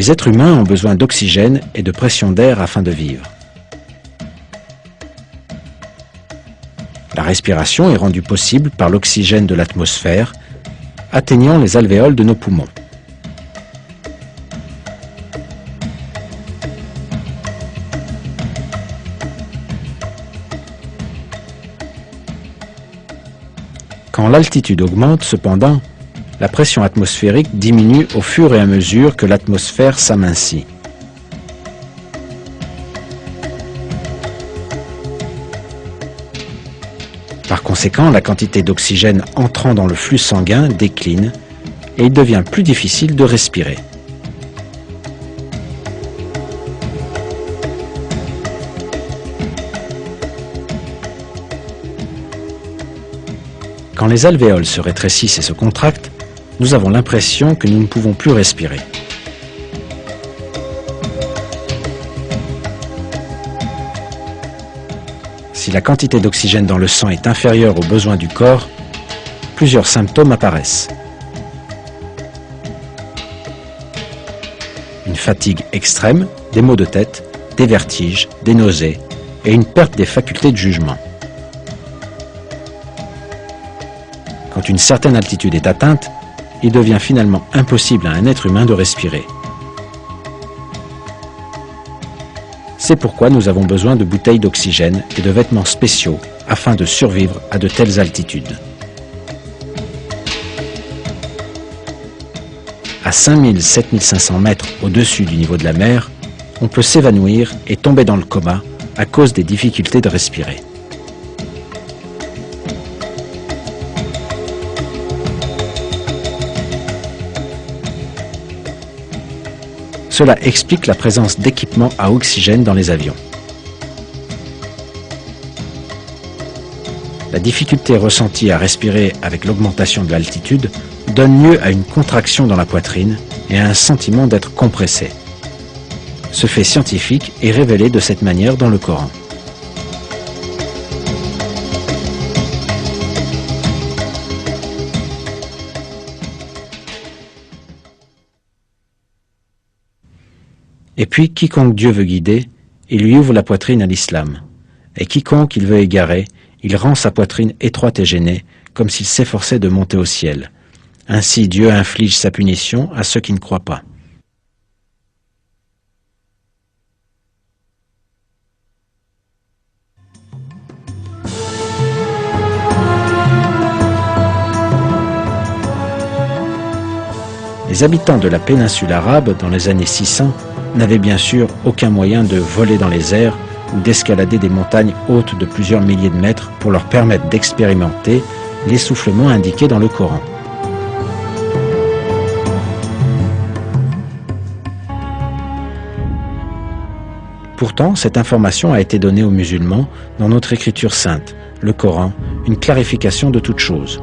Les êtres humains ont besoin d'oxygène et de pression d'air afin de vivre. La respiration est rendue possible par l'oxygène de l'atmosphère, atteignant les alvéoles de nos poumons. Quand l'altitude augmente, cependant, la pression atmosphérique diminue au fur et à mesure que l'atmosphère s'amincit. Par conséquent, la quantité d'oxygène entrant dans le flux sanguin décline et il devient plus difficile de respirer. Quand les alvéoles se rétrécissent et se contractent, nous avons l'impression que nous ne pouvons plus respirer. Si la quantité d'oxygène dans le sang est inférieure aux besoins du corps, plusieurs symptômes apparaissent. Une fatigue extrême, des maux de tête, des vertiges, des nausées et une perte des facultés de jugement. Quand une certaine altitude est atteinte, il devient finalement impossible à un être humain de respirer. C'est pourquoi nous avons besoin de bouteilles d'oxygène et de vêtements spéciaux afin de survivre à de telles altitudes. À 5000-7500 mètres au-dessus du niveau de la mer, on peut s'évanouir et tomber dans le coma à cause des difficultés de respirer. Cela explique la présence d'équipements à oxygène dans les avions. La difficulté ressentie à respirer avec l'augmentation de l'altitude donne lieu à une contraction dans la poitrine et à un sentiment d'être compressé. Ce fait scientifique est révélé de cette manière dans le Coran. Et puis, quiconque Dieu veut guider, il lui ouvre la poitrine à l'islam. Et quiconque il veut égarer, il rend sa poitrine étroite et gênée, comme s'il s'efforçait de monter au ciel. Ainsi Dieu inflige sa punition à ceux qui ne croient pas. Les habitants de la péninsule arabe, dans les années 600, n'avaient bien sûr aucun moyen de voler dans les airs ou d'escalader des montagnes hautes de plusieurs milliers de mètres pour leur permettre d'expérimenter l'essoufflement indiqué dans le Coran. Pourtant, cette information a été donnée aux musulmans dans notre écriture sainte, le Coran, une clarification de toute chose.